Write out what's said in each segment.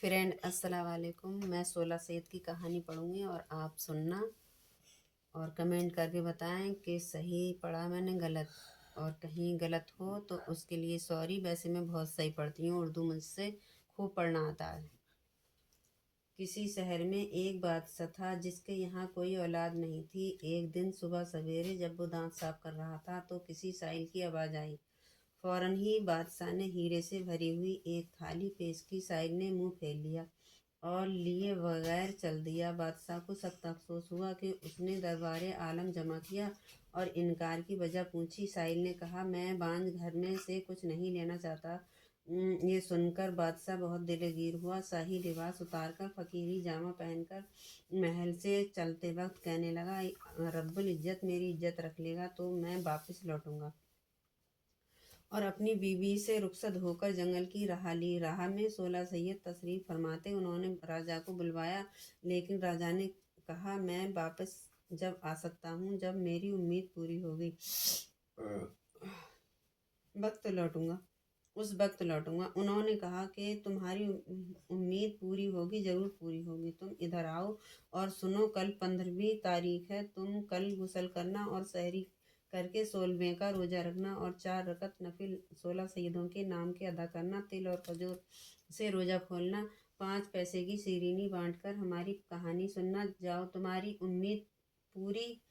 Friend अस्सलाम वालेकुम। मैं 16 सैयद की कहानी पढ़ूँगी और आप सुनना और कमेंट करके बताएं कि सही पढ़ा मैंने गलत, और कहीं गलत हो तो उसके लिए सॉरी। वैसे मैं बहुत सही पढ़ती हूँ, उर्दू मुझसे खूब पढ़ना आता है। किसी शहर में एक बादशाह था जिसके यहाँ कोई औलाद नहीं थी। एक दिन सुबह सवेरे जब वो दांत साफ कर रहा था तो किसी साइल की आवाज़ आई। फौरन ही बादशाह ने हीरे से भरी हुई एक थाली पेश की। साहिल ने मुंह फेर लिया और लिए बगैर चल दिया। बादशाह को सख्त अफसोस हुआ कि उसने दरबारे आलम जमा किया और इनकार की वजह पूछी। साहिल ने कहा, मैं बांझ घर में से कुछ नहीं लेना चाहता। ये सुनकर बादशाह बहुत दिलगीर हुआ। शाही लिबास उतारकर फकीरी जामा पहनकर महल से चलते वक्त कहने लगा, रब्बुल इज्जत मेरी इज्जत रख लेगा तो मैं वापस लौटूंगा। और अपनी बीवी से रुखसत होकर जंगल की राह ली। राह में 16 सैयद तशरीफ फरमाते। उन्होंने राजा को बुलवाया, लेकिन राजा ने कहा, मैं वापस जब आ सकता हूँ जब मेरी उम्मीद पूरी होगी। वक्त लौटूंगा, उस वक्त लौटूंगा। उन्होंने कहा कि तुम्हारी उम्मीद पूरी होगी, जरूर पूरी होगी। तुम इधर आओ और सुनो, कल 15वीं तारीख है। तुम कल गुस्ल करना और सहरी करके 16वें का रोजा रखना और 4 रकत नफिल 16 सैयदों के नाम के अदा करना। तिल और खजूर से रोजा खोलना। 5 पैसे की शीरीनी बांटकर हमारी कहानी सुनना। जाओ, तुम्हारी उम्मीद पूरी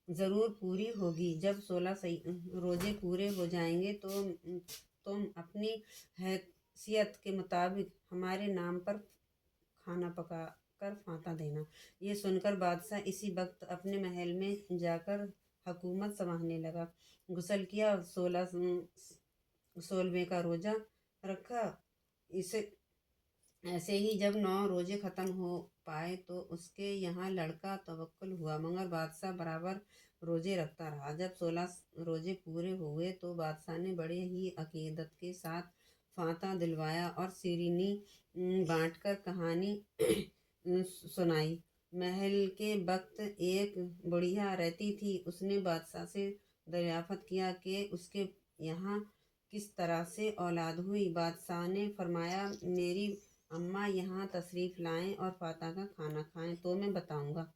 ज़रूर पूरी होगी। जब 16 रोजे पूरे हो जाएंगे तो तुम अपनी हैसियत के मुताबिक हमारे नाम पर खाना पका कर फांता देना। ये सुनकर बादशाह इसी वक्त अपने महल में जाकर हुकूमत संभालने लगा। गुस्ल किया, 16वें का रोजा रखा। इसे ऐसे ही जब 9 रोजे ख़त्म हो पाए तो उसके यहाँ लड़का तवक्कुल हुआ, मगर बादशाह बराबर रोजे रखता रहा। जब 16 रोजे पूरे हुए तो बादशाह ने बड़े ही अकीदत के साथ फांता दिलवाया और शीरीनी बांटकर कहानी सुनाई। महल के वक्त एक बुढ़िया रहती थी। उसने बादशाह से दरियाफ्त किया कि उसके यहाँ किस तरह से औलाद हुई। बादशाह ने फरमाया, मेरी अम्मा यहाँ तशरीफ लाएं और फाता का खाना खाएं तो मैं बताऊंगा।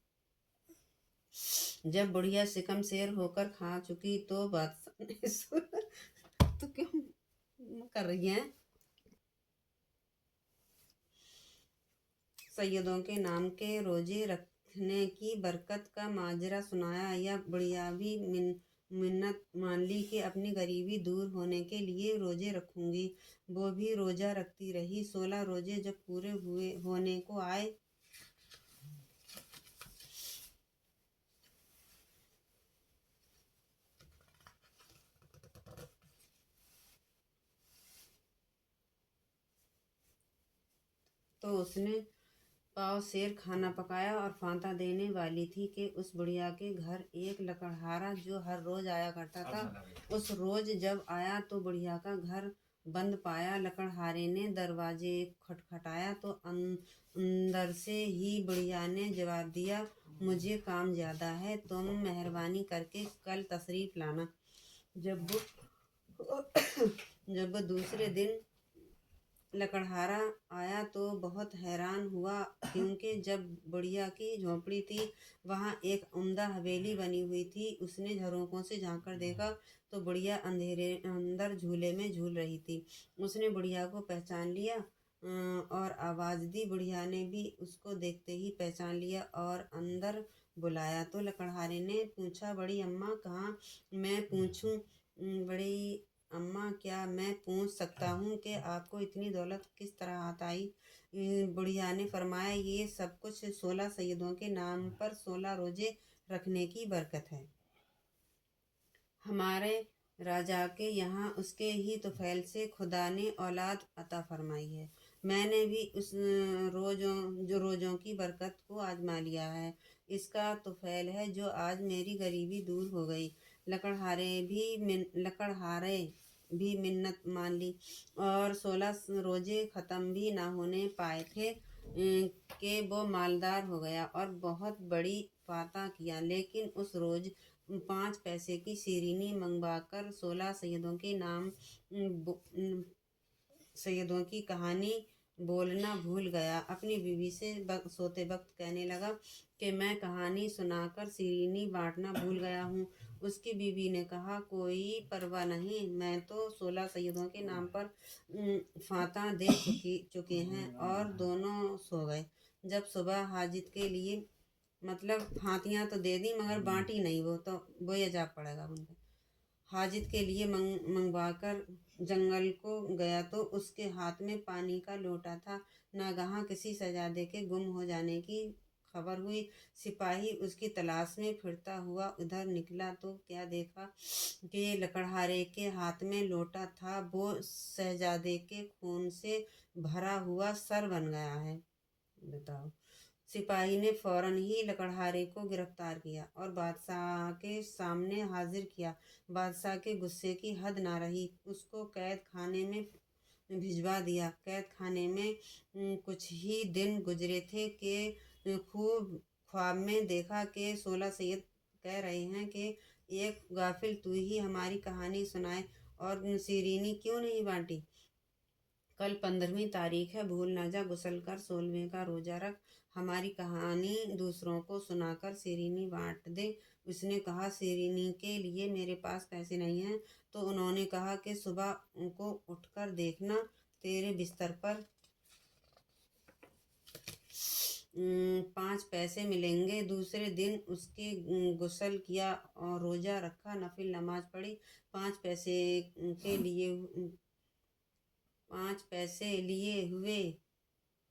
जब बुढ़िया सिकम शेर होकर खा चुकी तो बादशाह ने तो क्यों कर रही हैं? सैयदों के नाम के रोजे रखने की बरकत का माजरा सुनाया। या बुढ़िया भी मिन्नत मान ली कि अपनी गरीबी दूर होने के लिए रोजे रखूंगी। वो भी रोजा रखती रही। 16 रोजे जब पूरे होने को आए तो उसने पाव शेर खाना पकाया और फांता देने वाली थी कि उस बुढ़िया के घर एक लकड़हारा जो हर रोज आया करता था, उस रोज जब आया तो बुढ़िया का घर बंद पाया। लकड़हारे ने दरवाजे खटखटाया तो अंदर से ही बुढ़िया ने जवाब दिया, मुझे काम ज़्यादा है, तुम मेहरबानी करके कल तशरीफ़ लाना। जब वो दूसरे दिन लकड़हारा आया तो बहुत हैरान हुआ, क्योंकि जब बुढ़िया की झोंपड़ी थी वहाँ एक उम्दा हवेली बनी हुई थी। उसने झरोकों से झांककर देखा तो बुढ़िया अंदर झूले में झूल रही थी। उसने बुढ़िया को पहचान लिया और आवाज़ दी। बुढ़िया ने भी उसको देखते ही पहचान लिया और अंदर बुलाया। तो लकड़हारे ने पूछा, बड़ी अम्मा कहाँ? मैं पूछूं, बड़ी अम्मा क्या मैं पूछ सकता हूँ कि आपको इतनी दौलत किस तरह हाथ आई? बुढ़िया ने फरमाया, ये सब कुछ 16 सैयदों के नाम पर 16 रोजे रखने की बरकत है। हमारे राजा के यहाँ उसके ही तुफैल से खुदा ने औलाद अता फरमाई है। मैंने भी उस रोज़ों की बरकत को आजमा लिया है। इसका तुफैल है जो आज मेरी गरीबी दूर हो गई। लकड़हारे भी मिन्नत मान ली और 16 रोजे ख़त्म भी ना होने पाए थे कि वो मालदार हो गया और बहुत बड़ी फाता किया। लेकिन उस रोज़ 5 पैसे की शीरीनी मंगवाकर 16 सैयदों के नाम सैयदों की कहानी बोलना भूल गया। अपनी बीवी से सोते वक्त कहने लगा कि मैं कहानी सुनाकर शीरीनी बांटना भूल गया हूँ। उसकी बीवी ने कहा, कोई परवाह नहीं, मैं तो 16 सैयदों के नाम पर फाता दे चुके हैं। और दोनों सो गए। जब सुबह हाजित के लिए, मतलब फातियाँ तो दे दी मगर बांटी नहीं, वो तो बोया जा पड़ेगा उनका। हाजित के लिए मंगवाकर जंगल को गया तो उसके हाथ में पानी का लोटा था। नागहां किसी शहजादे के गुम हो जाने की खबर हुई। सिपाही उसकी तलाश में फिरता हुआ उधर निकला तो क्या देखा कि लकड़हारे के हाथ में लोटा था। वो शहजादे के खून से भरा हुआ सर बन गया है। बताओ। सिपाही ने फौरन ही लकड़हारे को गिरफ्तार किया और बादशाह के सामने हाजिर किया। बादशाह के गुस्से की हद ना रही। उसको कैद खाने में भिजवा दिया। कैद खाने में कुछ ही दिन गुजरे थे कि खूब ख्वाब में देखा कि 16 सैयद कह रहे हैं कि एक गाफिल तू ही हमारी कहानी सुनाए और शीरीनी क्यों नहीं बांटी। कल 15वीं तारीख है, भूल ना जा, गुसल कर 16वें का रोजा रख, हमारी कहानी दूसरों को सुनाकर शीरीनी बांट दे। उसने कहा, शीरीनी के लिए मेरे पास पैसे नहीं हैं। तो उन्होंने कहा कि सुबह को उठकर देखना, तेरे बिस्तर पर 5 पैसे मिलेंगे। दूसरे दिन उसके गुसल किया और रोजा रखा, नफिल नमाज पढ़ी। 5 पैसे के लिए 5 पैसे लिए हुए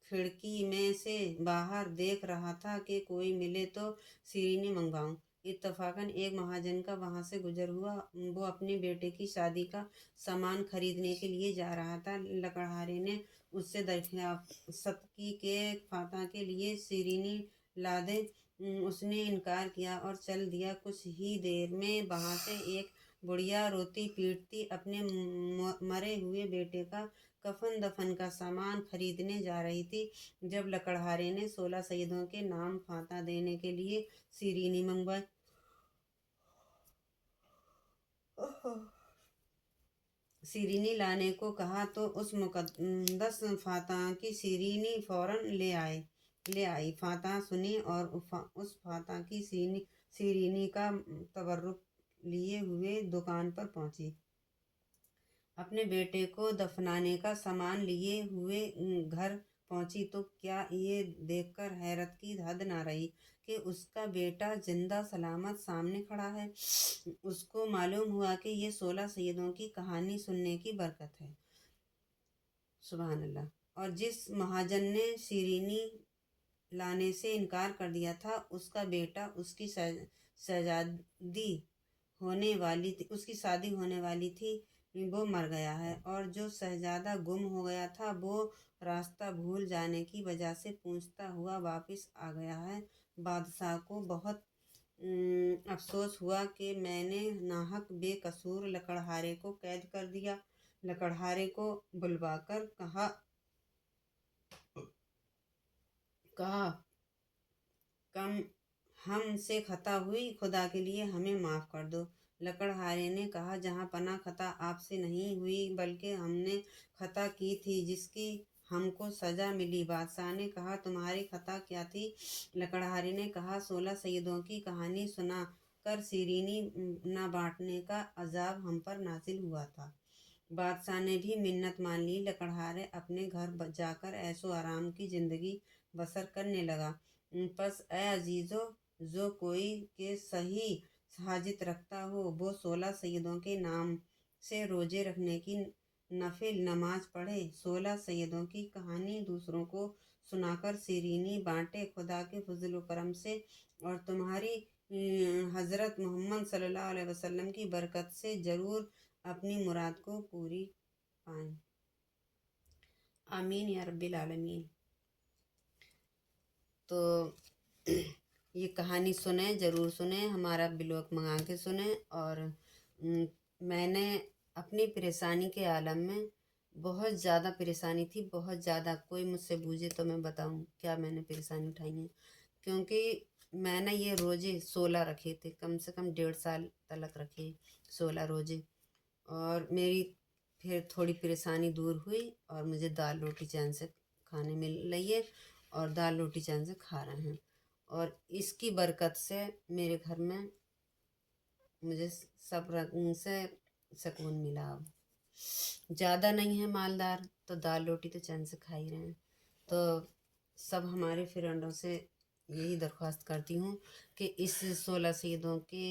खिड़की में से बाहर देख रहा था कि कोई मिले तो शीरीनी मंगवाऊं। इत्तफाकन एक महाजन का वहां से गुजर हुआ। वो अपने बेटे की शादी का सामान खरीदने के लिए जा रहा था। लकड़हारे ने उससे दरख्वास्त की कि फाता के लिए शीरीनी ला दे। उसने इनकार किया और चल दिया। कुछ ही देर में वहां से एक बुढ़िया रोती पीटती अपने मरे हुए बेटे का कफन दफन का सामान खरीदने जा रही थी। जब लकड़हारे ने 16 सैयदों के नाम फाता देने के लिए शीरीनी मंगवाई, शीरीनी लाने को कहा तो उस मुकद्दस फाता की शीरीनी फौरन ले आई। फाता सुनी और उस फाता की शीरीनी का तबर्रुक लिए हुए दुकान पर पहुंची। अपने बेटे को दफनाने का सामान लिए हुए घर पहुंची तो क्या ये देखकर हैरत की हद ना रही कि उसका बेटा जिंदा सलामत सामने खड़ा है। उसको मालूम हुआ कि ये 16 सैयदों की कहानी सुनने की बरकत है। सुभान अल्लाह। और जिस महाजन ने शीरीनी लाने से इनकार कर दिया था, उसका बेटा उसकी शहजादी होने वाली थी, उसकी शादी होने वाली थी, वो मर गया है। और जो शहजादा गुम हो गया था वो रास्ता भूल जाने की वजह से पूछता हुआ वापस आ गया है। बादशाह को बहुत अफसोस हुआ कि मैंने नाहक बेकसूर लकड़हारे को कैद कर दिया। लकड़हारे को बुलवाकर कहा कम हमसे खता हुई, खुदा के लिए हमें माफ़ कर दो। लकड़हारे ने कहा, जहाँ पना खता आपसे नहीं हुई बल्कि हमने खता की थी जिसकी हमको सजा मिली। बादशाह ने कहा, तुम्हारी खता क्या थी? लकड़हारे ने कहा, 16 सैयदों की कहानी सुना कर शीरीनी न बांटने का अजाब हम पर नाजिल हुआ था। बादशाह ने भी मिन्नत मान ली। लकड़हारे अपने घर जाकर ऐशो आराम की जिंदगी बसर करने लगा। बस ए अजीजो, जो कोई के सही हाजित रखता हो वो 16 सैयदों के नाम से रोजे रखने की नफिल नमाज पढ़े, 16 सैयदों की कहानी दूसरों को सुनाकर शीरीनी बांटे। खुदा के फजल करम से और तुम्हारी हज़रत मोहम्मद सल्लल्लाहु अलैहि वसल्लम की बरकत से ज़रूर अपनी मुराद को पूरी पाएं। आमीन या रब्बिल आलमीन। तो ये कहानी सुने, ज़रूर सुने, हमारा ब्लॉग मंगा के सुने। और मैंने अपनी परेशानी के आलम में बहुत ज़्यादा परेशानी थी, बहुत ज़्यादा। कोई मुझसे पूछे तो मैं बताऊं क्या मैंने परेशानी उठाई है। क्योंकि मैंने ये रोज़े 16 रखे थे, कम से कम 1.5 साल तलक रखे 16 रोज़े। और मेरी फिर थोड़ी परेशानी दूर हुई और मुझे दाल रोटी चैन से کھانے مل رہی ہے اور دال روٹی چین سے کھا رہے ہیں، اور اس کی برکت سے میرے گھر میں مجھے سب رنگ سے سکون ملا۔ اب زیادہ نہیں ہے مالدار تو دال روٹی تو چین سے کھا ہی رہے ہیں۔ تو سب ہمارے فرینڈوں سے یہی درخواست کرتی ہوں کہ اس 16 سیدوں کے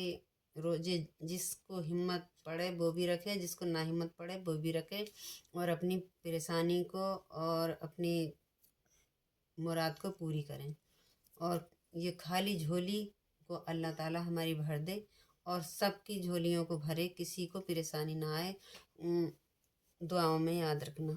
روزے جس کو ہمت پڑے وہ بھی رکھے، جس کو نہ ہمت پڑے وہ بھی رکھے، اور اپنی پریشانی کو اور اپنی مراد کو پوری کریں، اور یہ خالی جھولی کو اللہ تعالی ہماری بھر دے اور سب کی جھولیوں کو بھرے، کسی کو پریشانی نہ آئے۔ دعاؤں میں یاد رکھنا۔